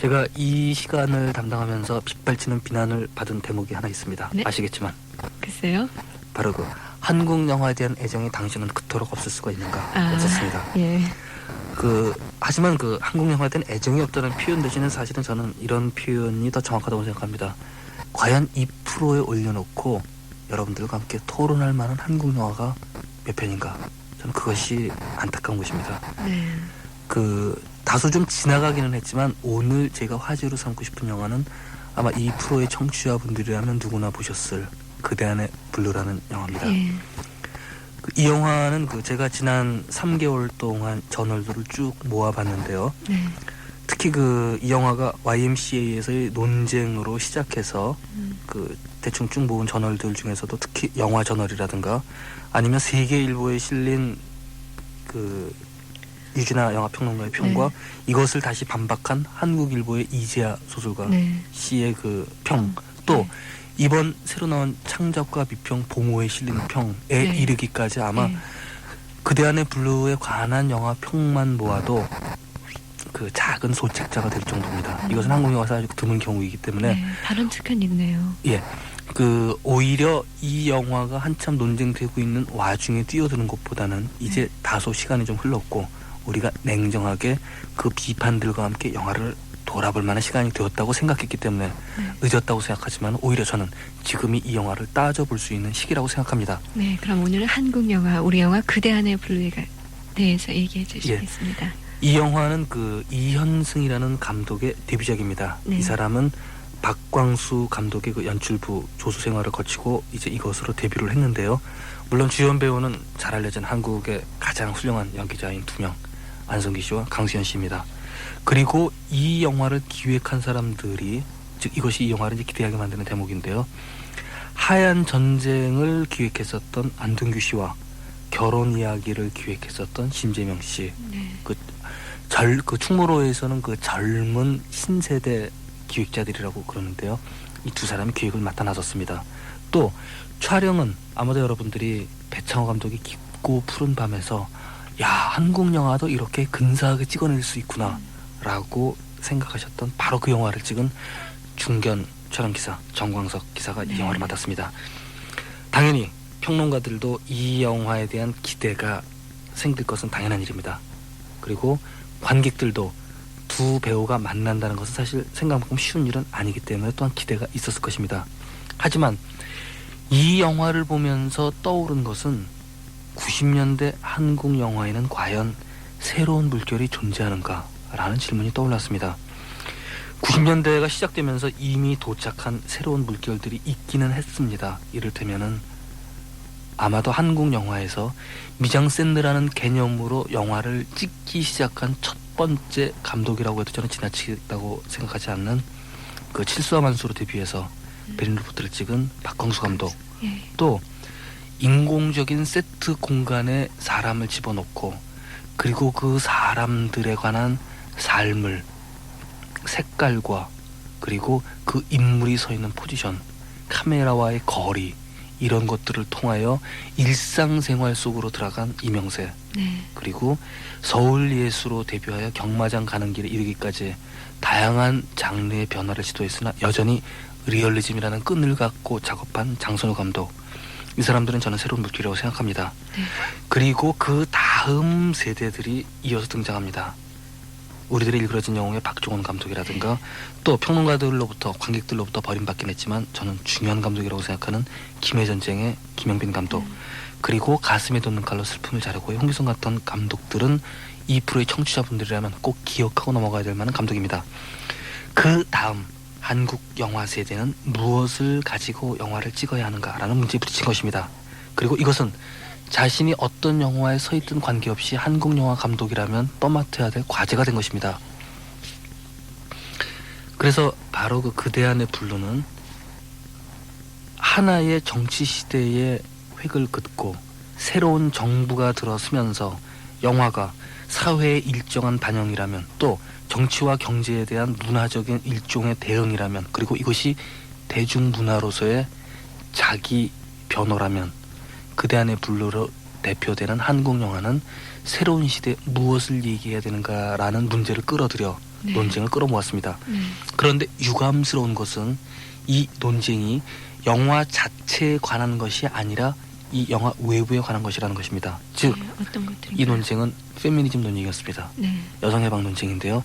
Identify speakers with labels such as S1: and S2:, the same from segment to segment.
S1: 제가 이 시간을 담당하면서 빗발치는 비난을 받은 대목이 하나 있습니다.
S2: 네?
S1: 아시겠지만
S2: 글쎄요.
S1: 바로 그 한국 영화에 대한 애정이 당신은 그토록 없을 수가 있는가 였었습니다.
S2: 예.
S1: 하지만 그 한국 영화에 대한 애정이 없다는 표현 대신에 사실은 저는 이런 표현이 더 정확하다고 생각합니다. 과연 2%에 올려놓고 여러분들과 함께 토론할 만한 한국 영화가 몇 편인가? 저는 그것이 안타까운 것입니다.
S2: 네.
S1: 다소 좀 지나가기는 했지만 오늘 제가 화제로 삼고 싶은 영화는 아마 2%의 청취자분들이라면 누구나 보셨을 그대 안의 블루라는 영화입니다.
S2: 예.
S1: 이 영화는 제가 지난 3개월 동안 저널들을 쭉 모아봤는데요.
S2: 네.
S1: 특히 이 영화가 YMCA에서의 논쟁으로 시작해서 대충 쭉 모은 저널들 중에서도 특히 영화 저널이라든가 아니면 세계일보에 실린 유진아 영화평론가의 평과 이것을 다시 반박한 한국일보의 이재아 소설가 씨의 평, 또 이번 새로 나온 창작과 비평 봉호에 실린 평에 이르기까지 아마 그대 안의 블루에 관한 영화 평만 모아도 작은 소책자가 될 정도입니다. 이것은 한국 영화에서 아주 드문 경우이기 때문에
S2: 다른 측면이 있네요.
S1: 예, 오히려 이 영화가 한참 논쟁되고 있는 와중에 뛰어드는 것보다는 이제 다소 시간이 좀 흘렀고 우리가 냉정하게 그 비판들과 함께 영화를 돌아볼 만한 시간이 되었다고 생각했기 때문에 늦었다고 생각하지만 오히려 저는 지금이 이 영화를 따져볼 수 있는 시기라고 생각합니다.
S2: 네, 그럼 오늘은 한국 영화, 우리 영화 그대 안의 블루에 대해서 얘기해 주시겠습니다.
S1: 이 영화는 이현승이라는 감독의 데뷔작입니다. 이 사람은 박광수 감독의 연출부 조수 생활을 거치고 이제 이것으로 데뷔를 했는데요. 물론 주연 배우는 잘 알려진 한국의 가장 훌륭한 연기자인 2명, 안성기 씨와 강수현 씨입니다. 그리고 이 영화를 기획한 사람들이, 즉 이것이 이 영화를 기대하게 만드는 대목인데요. 하얀 전쟁을 기획했었던 안동규 씨와 결혼 이야기를 기획했었던 심재명 씨. 충무로에서는 젊은 신세대 기획자들이라고 그러는데요. 이 두 사람이 기획을 맡아 나섰습니다. 또 촬영은 아마도 여러분들이 배창호 감독이 깊고 푸른 밤에서 야, 한국 영화도 이렇게 근사하게 찍어낼 수 있구나 라고 생각하셨던 바로 그 영화를 찍은 중견 촬영기사 정광석 기사가 이 영화를 맡았습니다. 당연히 평론가들도 이 영화에 대한 기대가 생길 것은 당연한 일입니다. 그리고 관객들도 두 배우가 만난다는 것은 사실 생각만큼 쉬운 일은 아니기 때문에 또한 기대가 있었을 것입니다. 하지만 이 영화를 보면서 떠오른 것은 90년대 한국 영화에는 과연 새로운 물결이 존재하는가 라는 질문이 떠올랐습니다. 90년대가 시작되면서 이미 도착한 새로운 물결들이 있기는 했습니다. 이를테면은 아마도 한국 영화에서 미장센느라는 개념으로 영화를 찍기 시작한 첫 번째 감독이라고 해도 저는 지나치다고 생각하지 않는 칠수와 만수로 데뷔해서 베를린 루프트를 찍은 박광수 감독, 또 인공적인 세트 공간에 사람을 집어넣고 그리고 그 사람들에 관한 삶을, 색깔과 그리고 그 인물이 서 있는 포지션, 카메라와의 거리, 이런 것들을 통하여 일상생활 속으로 들어간 이명세, 그리고 서울예수로 데뷔하여 경마장 가는 길에 이르기까지 다양한 장르의 변화를 시도했으나 여전히 리얼리즘이라는 끈을 갖고 작업한 장선우 감독, 이 사람들은 저는 새로운 물길이라고 생각합니다. 그리고 그 다음 세대들이 이어서 등장합니다. 우리들의 일그러진 영웅의 박종원 감독이라든가 또 평론가들로부터, 관객들로부터 버림받긴 했지만 저는 중요한 감독이라고 생각하는 김해전쟁의 김영빈 감독, 그리고 가슴에 돋는 칼로 슬픔을 자르고의 홍기성 같은 감독들은 2%의 청취자분들이라면 꼭 기억하고 넘어가야 될 만한 감독입니다. 그 다음 한국 영화 세대는 무엇을 가지고 영화를 찍어야 하는가라는 문제에 부딪힌 것입니다. 그리고 이것은 자신이 어떤 영화에 서 있든 관계없이 한국 영화 감독이라면 떠맡아야 될 과제가 된 것입니다. 그래서 바로 그대 안의 블루는 하나의 정치 시대의 획을 긋고 새로운 정부가 들어서면서 영화가 사회의 일정한 반영이라면, 또 정치와 경제에 대한 문화적인 일종의 대응이라면, 그리고 이것이 대중문화로서의 자기 변호라면 그대 안의 블루로 대표되는 한국 영화는 새로운 시대에 무엇을 얘기해야 되는가라는 문제를 끌어들여
S2: 네.
S1: 논쟁을 끌어모았습니다.
S2: 네.
S1: 그런데 유감스러운 것은 이 논쟁이 영화 자체에 관한 것이 아니라 이 영화 외부에 관한 것이라는 것입니다. 즉,
S2: 네, 어떤 것들인가요?
S1: 이 논쟁은 페미니즘 논쟁이었습니다.
S2: 네.
S1: 여성해방 논쟁인데요.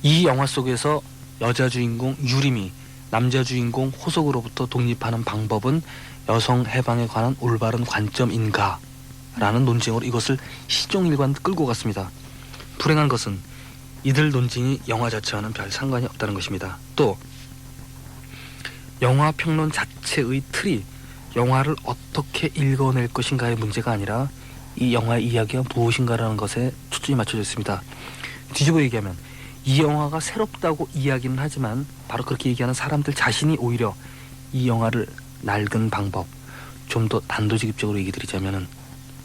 S1: 이 영화 속에서 여자 주인공 유림이 남자 주인공 호석으로부터 독립하는 방법은 여성 해방에 관한 올바른 관점인가? 라는 논쟁으로 이것을 시종일관 끌고 갔습니다. 불행한 것은 이들 논쟁이 영화 자체와는 별 상관이 없다는 것입니다. 또 영화 평론 자체의 틀이 영화를 어떻게 읽어낼 것인가의 문제가 아니라 이 영화의 이야기가 무엇인가라는 것에 초점이 맞춰져 있습니다. 뒤집어 얘기하면 이 영화가 새롭다고 이야기는 하지만 바로 그렇게 얘기하는 사람들 자신이 오히려 이 영화를 낡은 방법, 좀 더 단도직입적으로 얘기 드리자면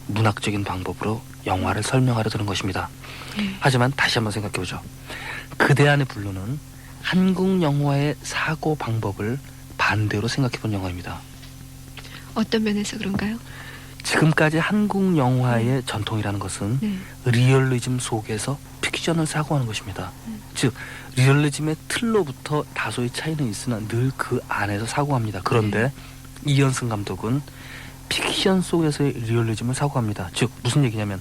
S1: 문학적인 방법으로 영화를 설명하려 드는 것입니다. 하지만 다시 한번 생각해보죠. 그대 안의 블루는 한국 영화의 사고 방법을 반대로 생각해본 영화입니다.
S2: 어떤 면에서 그런가요?
S1: 지금까지 한국 영화의 전통이라는 것은
S2: 네.
S1: 리얼리즘 속에서 픽션을 사고하는 것입니다. 즉 리얼리즘의 틀로부터 다소의 차이는 있으나 늘 그 안에서 사고합니다. 그런데 이현승 감독은 픽션 속에서의 리얼리즘을 사고합니다. 즉 무슨 얘기냐면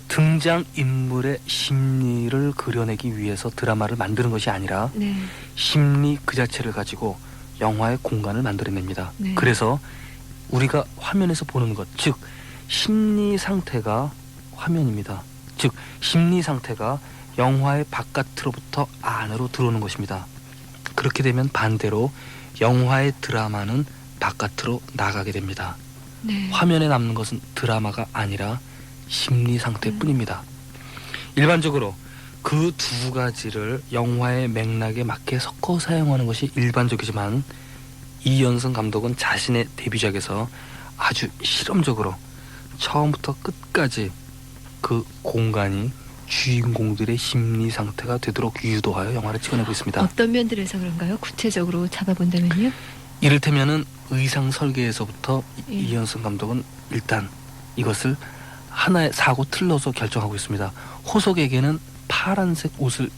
S1: 등장 인물의 심리를 그려내기 위해서 드라마를 만드는 것이 아니라
S2: 네.
S1: 심리 그 자체를 가지고 영화의 공간을 만들어냅니다.
S2: 네.
S1: 그래서 우리가 화면에서 보는 것, 즉 심리 상태가 화면입니다. 즉 심리 상태가 영화의 바깥으로부터 안으로 들어오는 것입니다. 그렇게 되면 반대로 영화의 드라마는 바깥으로 나가게 됩니다.
S2: 네.
S1: 화면에 남는 것은 드라마가 아니라 심리 상태뿐입니다. 일반적으로 그 두 가지를 영화의 맥락에 맞게 섞어 사용하는 것이 일반적이지만 이현승 감독은 자신의 데뷔작에서 아주 실험적으로 처음부터 끝까지 그 공간이 주인공들의 심리 상태가 되도록 유도하여 영화를 찍어내고 있습니다.
S2: 어떤 면들에서 그런가요? 구체적으로 잡아본다면요?
S1: 이를테면은 의상 설계에서부터
S2: 예.
S1: 이현승 감독은 일단 이것을 하나의 사고 틀로서 결정하고 있습니다. 호석에게는 파란색 옷을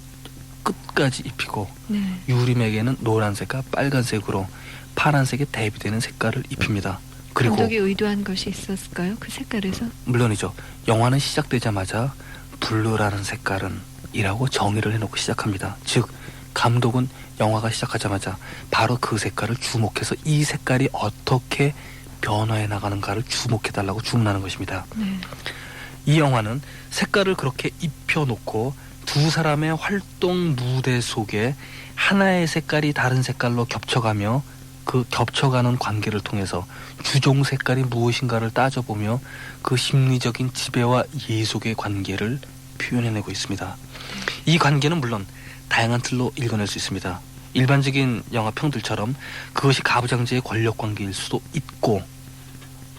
S1: 끝까지 입히고
S2: 네.
S1: 유림에게는 노란색과 빨간색으로 파란색에 대비되는 색깔을 입힙니다. 그리고
S2: 감독이 의도한 것이 있었을까요? 그 색깔에서?
S1: 물론이죠. 영화는 시작되자마자 블루라는 색깔은 이라고 정의를 해놓고 시작합니다. 즉 감독은 영화가 시작하자마자 바로 그 색깔을 주목해서 이 색깔이 어떻게 변화해 나가는가를 주목해달라고 주문하는 것입니다.
S2: 네.
S1: 이 영화는 색깔을 그렇게 입혀놓고 두 사람의 활동 무대 속에 하나의 색깔이 다른 색깔로 겹쳐가며 그 겹쳐가는 관계를 통해서 주종 색깔이 무엇인가를 따져보며 그 심리적인 지배와 예속의 관계를 표현해내고 있습니다. 이 관계는 물론 다양한 틀로 읽어낼 수 있습니다. 일반적인 영화 평들처럼 그것이 가부장제의 권력 관계일 수도 있고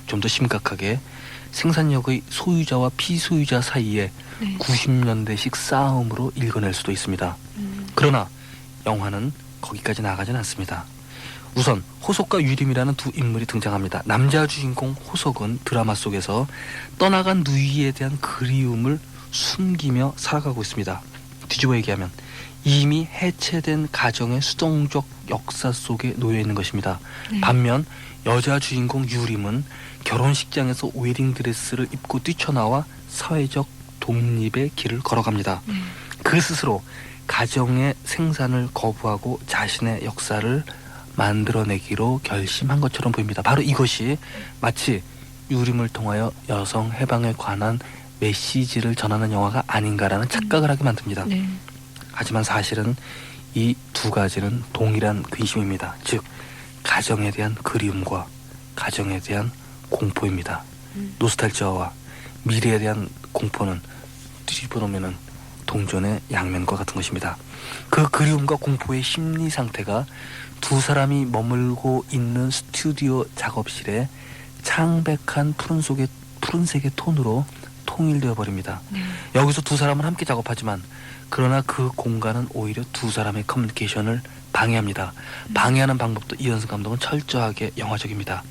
S1: 좀 더 심각하게 생산력의 소유자와 피소유자 사이에
S2: 네.
S1: 90년대식 싸움으로 읽어낼 수도 있습니다. 그러나 영화는 거기까지 나가진 않습니다. 우선 호석과 유림이라는 두 인물이 등장합니다. 남자 주인공 호석은 드라마 속에서 떠나간 누이에 대한 그리움을 숨기며 살아가고 있습니다. 뒤집어 얘기하면 이미 해체된 가정의 수동적 역사 속에 놓여 있는 것입니다.
S2: 네.
S1: 반면 여자 주인공 유림은 결혼식장에서 웨딩드레스를 입고 뛰쳐나와 사회적 독립의 길을 걸어갑니다.
S2: 네.
S1: 그 스스로 가정의 생산을 거부하고 자신의 역사를 만들어내기로 결심한 것처럼 보입니다. 바로 이것이 마치 유림을 통하여 여성 해방에 관한 메시지를 전하는 영화가 아닌가라는 착각을 하게 만듭니다.
S2: 네.
S1: 하지만 사실은 이 두 가지는 동일한 근심입니다. 즉 가정에 대한 그리움과 가정에 대한 공포입니다. 노스탈지아와 미래에 대한 공포는 뒤집어놓으면 동전의 양면과 같은 것입니다. 그 그리움과 공포의 심리 상태가 두 사람이 머물고 있는 스튜디오 작업실에 창백한 푸른색의 톤으로 통일되어 버립니다.
S2: 네.
S1: 여기서 두 사람은 함께 작업하지만 그러나 그 공간은 오히려 두 사람의 커뮤니케이션을 방해합니다. 방해하는 방법도 이현승 감독은 철저하게 영화적입니다.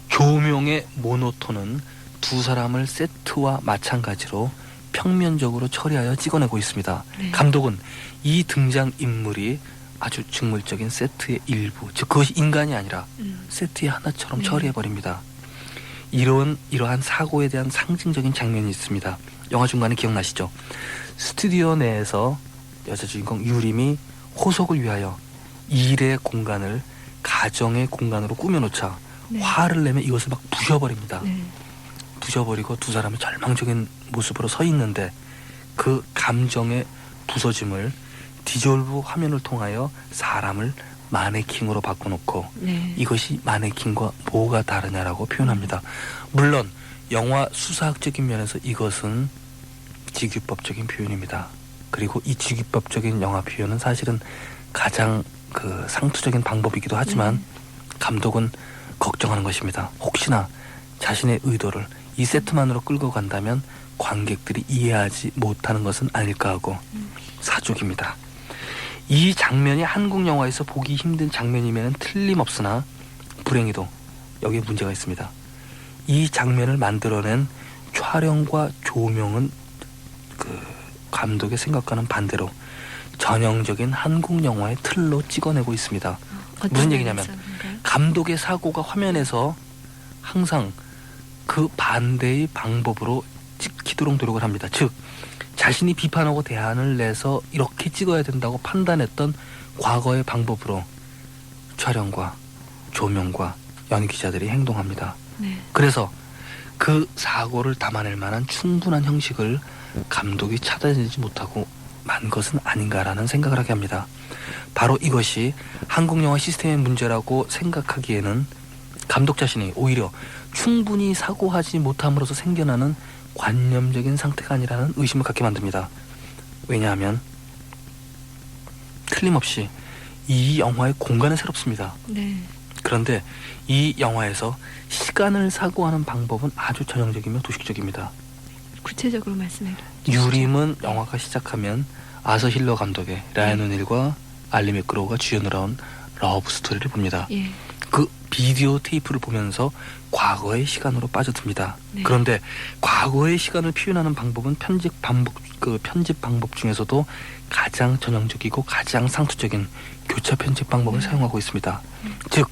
S1: 조명의 모노톤은 두 사람을 세트와 마찬가지로 평면적으로 처리하여 찍어내고 있습니다.
S2: 네.
S1: 감독은 이 등장 인물이 아주 직물적인 세트의 일부, 즉 그것이 인간이 아니라 세트의 하나처럼
S2: 네.
S1: 처리해버립니다. 이러한 사고에 대한 상징적인 장면이 있습니다. 영화 중간에 기억나시죠? 스튜디오 내에서 여자 주인공 유림이 호석을 위하여 일의 공간을 가정의 공간으로 꾸며놓자
S2: 네.
S1: 화를 내면 이것을 막 부셔버립니다.
S2: 네.
S1: 부셔버리고 두 사람이 절망적인 모습으로 서 있는데 그 감정의 부서짐을 디졸브 화면을 통하여 사람을 마네킹으로 바꿔놓고
S2: 네.
S1: 이것이 마네킹과 뭐가 다르냐라고 표현합니다. 물론 영화 수사학적인 면에서 이것은 직유법적인 표현입니다. 그리고 이 직유법적인 영화 표현은 사실은 가장 그 상투적인 방법이기도 하지만 감독은 걱정하는 것입니다. 혹시나 자신의 의도를 이 세트만으로 끌고 간다면 관객들이 이해하지 못하는 것은 아닐까 하고 사족입니다. 이 장면이 한국 영화에서 보기 힘든 장면이면 틀림없으나 불행히도 여기에 문제가 있습니다. 이 장면을 만들어낸 촬영과 조명은 그 감독의 생각과는 반대로 전형적인 한국 영화의 틀로 찍어내고 있습니다. 무슨 얘기냐면 감독의 사고가 화면에서 항상 그 반대의 방법으로 찍히도록 노력을 합니다. 즉 자신이 비판하고 대안을 내서 이렇게 찍어야 된다고 판단했던 과거의 방법으로 촬영과 조명과 연기자들이 행동합니다.
S2: 네.
S1: 그래서 그 사고를 담아낼 만한 충분한 형식을 감독이 찾아내지 못하고 만 것은 아닌가라는 생각을 하게 합니다. 바로 이것이 한국 영화 시스템의 문제라고 생각하기에는 감독 자신이 오히려 충분히 사고하지 못함으로써 생겨나는 관념적인 상태가 아니라는 의심을 갖게 만듭니다. 왜냐하면 틀림없이 이 영화의 공간은 새롭습니다.
S2: 네.
S1: 그런데 이 영화에서 시간을 사고하는 방법은 아주 전형적이며 도식적입니다.
S2: 구체적으로 말씀해 주시죠.
S1: 유림은 영화가 시작하면 아서 힐러 감독의 라이언 오닐과 알리 맥그로우가 주연을 한 러브 스토리를 봅니다.
S2: 예.
S1: 그 비디오 테이프를 보면서 과거의 시간으로 빠져듭니다.
S2: 네.
S1: 그런데 과거의 시간을 표현하는 방법은 편집 방법 중에서도 가장 전형적이고 가장 상투적인 교차 편집 방법을 사용하고 있습니다. 즉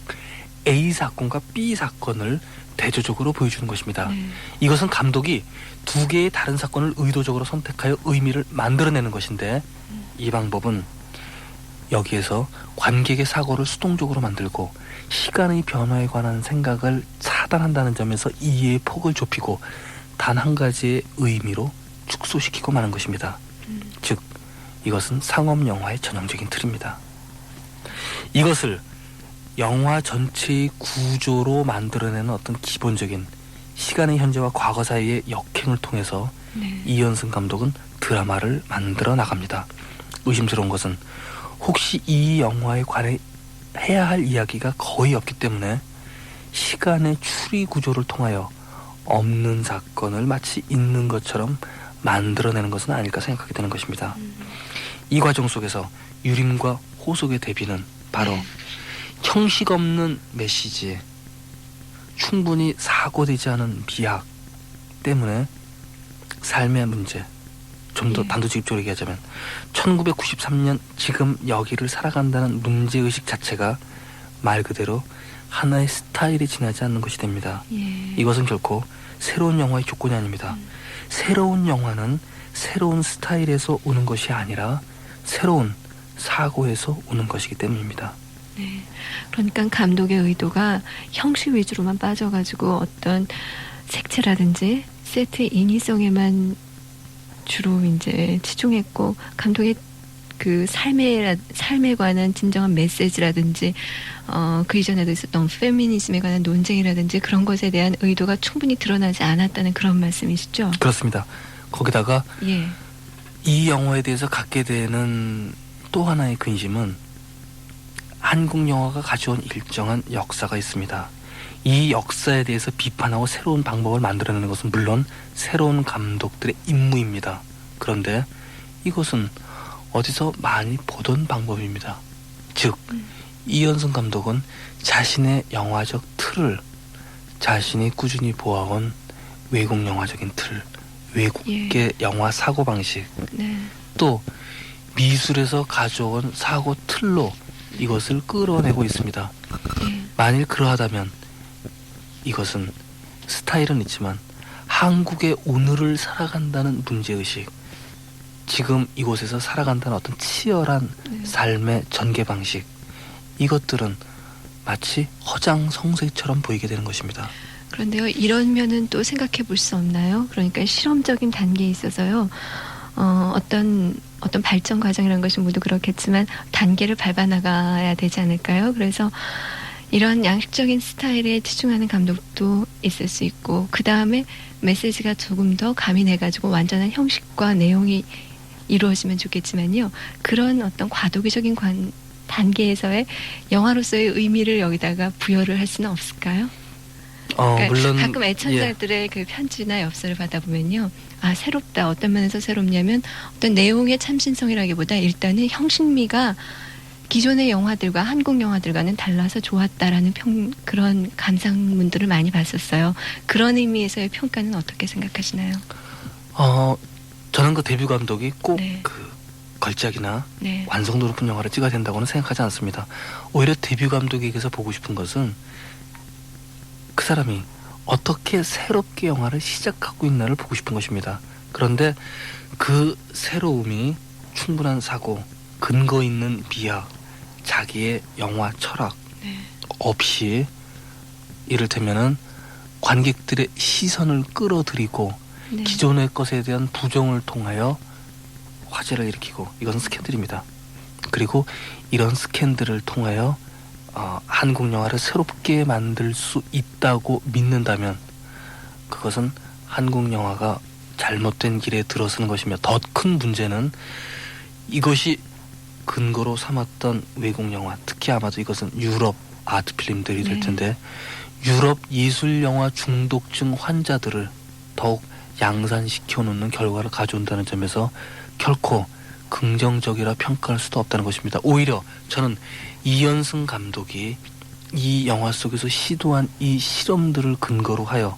S1: A 사건과 B 사건을 대조적으로 보여주는 것입니다.
S2: 네.
S1: 이것은 감독이 두 개의 다른 사건을 의도적으로 선택하여 의미를 만들어내는 것인데 이 방법은 여기에서 관객의 사고를 수동적으로 만들고 시간의 변화에 관한 생각을 차단한다는 점에서 이해의 폭을 좁히고 단 한 가지의 의미로 축소시키고 마는 것입니다. 즉 이것은 상업 영화의 전형적인 틀입니다. 이것을 영화 전체의 구조로 만들어내는 어떤 기본적인 시간의 현재와 과거 사이의 역행을 통해서
S2: 네.
S1: 이현승 감독은 드라마를 만들어 나갑니다. 의심스러운 것은 혹시 이 영화에 관해 해야 할 이야기가 거의 없기 때문에 시간의 추리 구조를 통하여 없는 사건을 마치 있는 것처럼 만들어내는 것은 아닐까 생각하게 되는 것입니다. 이 과정 속에서 유림과 호속의 대비는 바로
S2: 네.
S1: 형식 없는 메시지에 충분히 사고되지 않은 비약 때문에 삶의 문제, 좀 더
S2: 예.
S1: 단도직입적으로 얘기하자면 1993년 지금 여기를 살아간다는 문제의식 자체가 말 그대로 하나의 스타일이 지나지 않는 것이 됩니다.
S2: 예.
S1: 이것은 결코 새로운 영화의 조건이 아닙니다. 새로운 영화는 새로운 스타일에서 오는 것이 아니라 새로운 사고에서 오는 것이기 때문입니다.
S2: 네. 그러니까 감독의 의도가 형식 위주로만 빠져가지고 어떤 색채라든지 세트의 인위성에만 주로 이제 치중했고 감독의 그 삶에 관한 진정한 메시지라든지 그 이전에도 있었던 페미니즘에 관한 논쟁이라든지 그런 것에 대한 의도가 충분히 드러나지 않았다는 그런 말씀이시죠?
S1: 그렇습니다. 거기다가
S2: 예.
S1: 이 영화에 대해서 갖게 되는 또 하나의 근심은 한국 영화가 가져온 일정한 역사가 있습니다. 이 역사에 대해서 비판하고 새로운 방법을 만들어내는 것은 물론 새로운 감독들의 임무입니다. 그런데 이것은 어디서 많이 보던 방법입니다. 즉 이현승 감독은 자신의 영화적 틀을 자신이 꾸준히 보아온 외국 영화적인 틀, 외국계 영화 사고방식,
S2: 네.
S1: 또 미술에서 가져온 사고 틀로 이것을 끌어내고 있습니다.
S2: 예.
S1: 만일 그러하다면 이것은 스타일은 있지만 한국의 오늘을 살아간다는 문제의식, 지금 이곳에서 살아간다는 어떤 치열한
S2: 네.
S1: 삶의 전개 방식, 이것들은 마치 허장성세처럼 보이게 되는 것입니다.
S2: 그런데요, 이런 면은 또 생각해 볼 수 없나요? 그러니까 실험적인 단계에 있어서요, 어떤 발전 과정이라는 것이 모두 그렇겠지만 단계를 밟아 나가야 되지 않을까요? 그래서 이런 양식적인 스타일에 치중하는 감독도 있을 수 있고, 그 다음에 메시지가 조금 더 가미돼가지고 완전한 형식과 내용이 이루어지면 좋겠지만요, 그런 어떤 과도기적인 단계에서의 영화로서의 의미를 여기다가 부여를 할 수는 없을까요? 그러니까
S1: 물론
S2: 가끔
S1: 예.
S2: 애청자들의 그 편지나 엽서를 받아보면요, 아, 새롭다. 어떤 면에서 새롭냐면 어떤 내용의 참신성이라기보다 일단은 형식미가 기존의 영화들과 한국 영화들과는 달라서 좋았다라는 그런 감상문들을 많이 봤었어요. 그런 의미에서의 평가는 어떻게 생각하시나요?
S1: 저는 그 데뷔 감독이 꼭
S2: 네.
S1: 그 걸작이나
S2: 네.
S1: 완성도 높은 영화를 찍어야 된다고는 생각하지 않습니다. 오히려 데뷔 감독에게서 보고 싶은 것은 그 사람이 어떻게 새롭게 영화를 시작하고 있나를 보고 싶은 것입니다. 그런데 그 새로움이 충분한 사고, 근거 있는 미학, 자기의 영화 철학
S2: 네.
S1: 없이 이를테면은 관객들의 시선을 끌어들이고
S2: 네.
S1: 기존의 것에 대한 부정을 통하여 화제를 일으키고, 이것은 스캔들입니다. 그리고 이런 스캔들을 통하여 한국 영화를 새롭게 만들 수 있다고 믿는다면 그것은 한국 영화가 잘못된 길에 들어서는 것이며, 더 큰 문제는 이것이 근거로 삼았던 외국 영화, 특히 아마도 이것은 유럽 아트 필름들이 될
S2: 네.
S1: 텐데, 유럽 예술 영화 중독증 환자들을 더욱 양산시켜 놓는 결과를 가져온다는 점에서 결코 긍정적이라 평가할 수도 없다는 것입니다. 오히려 저는 이현승 감독이 이 영화 속에서 시도한 이 실험들을 근거로 하여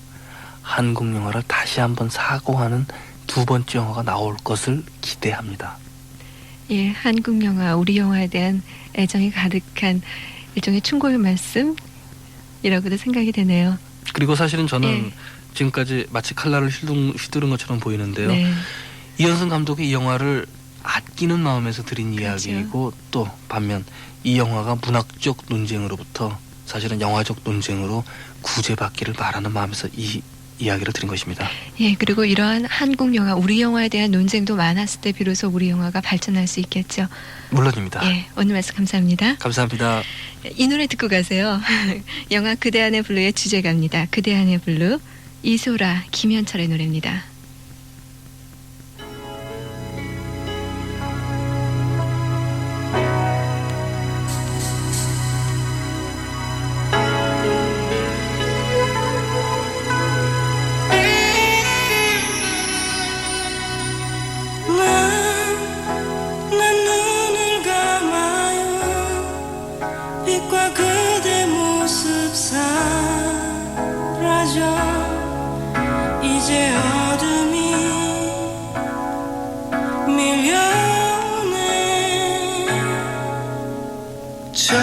S1: 한국 영화를 다시 한번 사고하는 두 번째 영화가 나올 것을 기대합니다.
S2: 예, 한국 영화, 우리 영화에 대한 애정이 가득한 일종의 충고의 말씀이라고도 생각이 되네요.
S1: 그리고 사실은 저는
S2: 예.
S1: 지금까지 마치 칼날을 휘두른 것처럼 보이는데요.
S2: 네.
S1: 이현승 감독이 이 영화를 아끼는 마음에서 드린
S2: 그렇죠.
S1: 이야기이고, 또 반면 이 영화가 문학적 논쟁으로부터 사실은 영화적 논쟁으로 구제받기를 바라는 마음에서 이 이야기를 드린 것입니다.
S2: 예, 그리고 이러한 한국 영화, 우리 영화에 대한 논쟁도 많았을 때 비로소 우리 영화가 발전할 수 있겠죠.
S1: 물론입니다.
S2: 예, 오늘 말씀 감사합니다.
S1: 감사합니다.
S2: 이 노래 듣고 가세요. 영화 그대 안의 블루의 주제가입니다. 그대 안의 블루, 이소라, 김현철의 노래입니다.
S3: 난 눈을 감아요. 빛과 그대 모습 사라져. 이제 어둠이 밀려오네. 저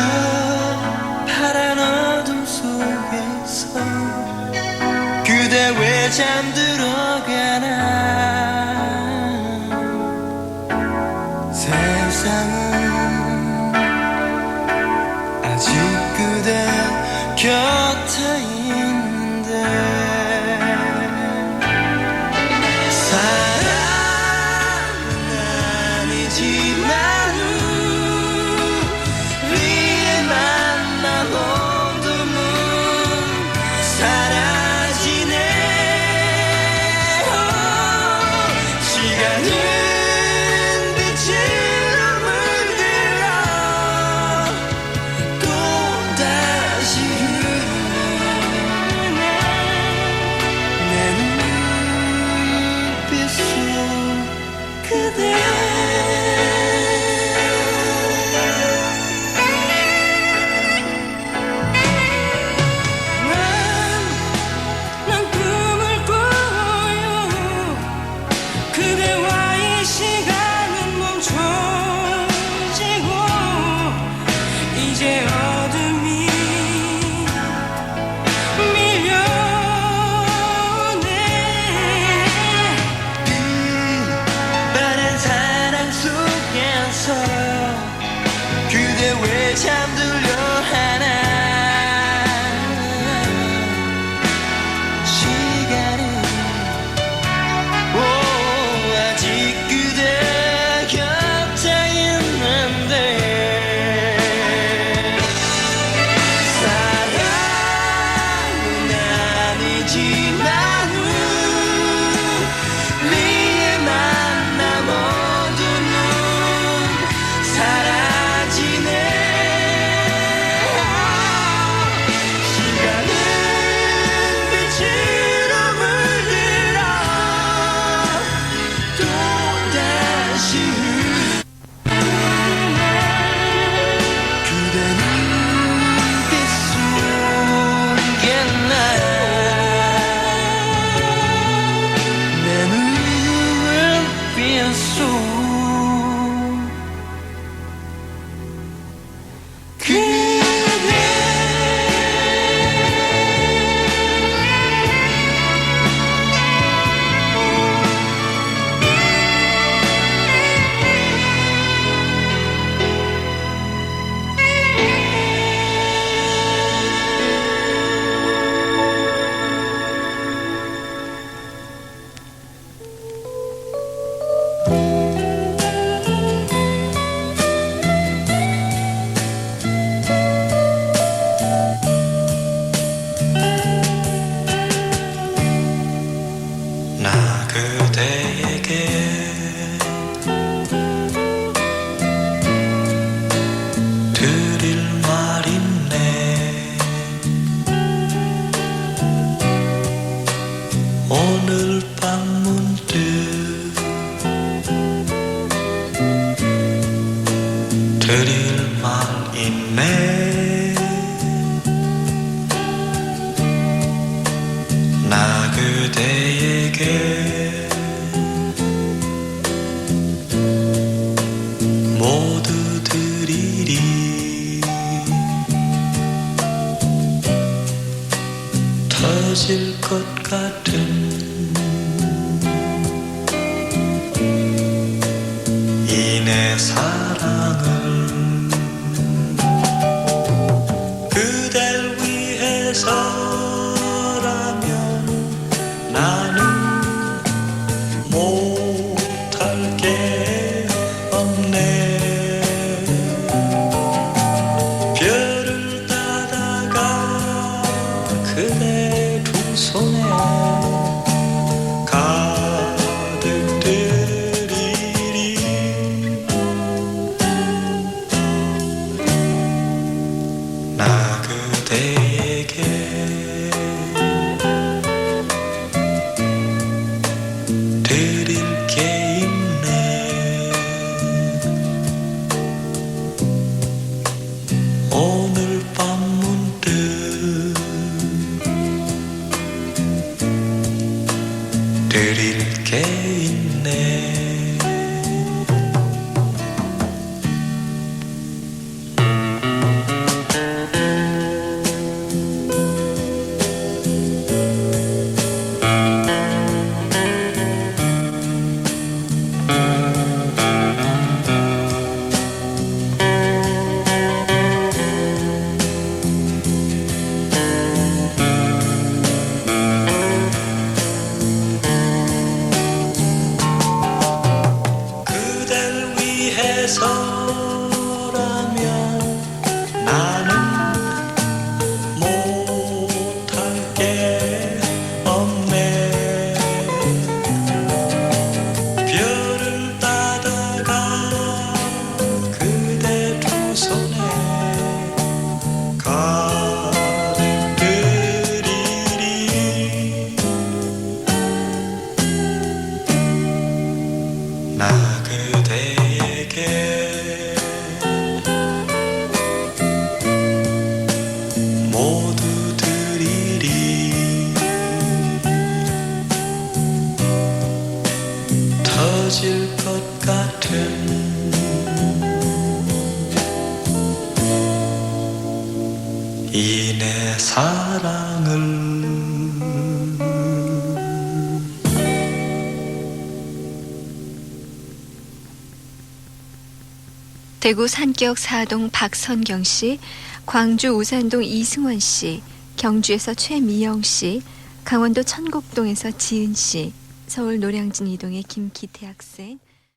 S3: 파란 어둠 속에서 그대 왜 잠들어가나. 세상은 아직 그대 곁에 있는데. 사랑은 아니지만 우리의 그대 왜 잠들려 하나 시간은 아직 그대 곁에 있는데 사랑은 아니지만 우리의 만남 어두운 사라지네 시간은 빛으로 물들어 또다시 그대 눈빛 속에 내 눈빛 속 나 그대에게 드릴 말 있네 오늘 밤 문득 드릴 말 있네 나 그대에게 모두 드리리 터질 것 같은 이 내 사랑을 그댈 위해서라면 나는 못할 게 없네 별을 따다가 그대 두 손에 가득 드리리 나 그대에게 드릴 게 있네 오늘 밤 문득 드릴 게 있네 그댈 위해서라면 나는 못할 게 없네 별을 따다가 그대 두 손에 가득 드리리 나 그대에게 모두 드리리 터질 것 같은 이 내 사랑을
S2: 대구 산기역 4동 박선경 씨, 광주 우산동 이승원 씨, 경주에서 최미영 씨, 강원도 천곡동에서 지은 씨, 서울 노량진 2동의 김기태 학생,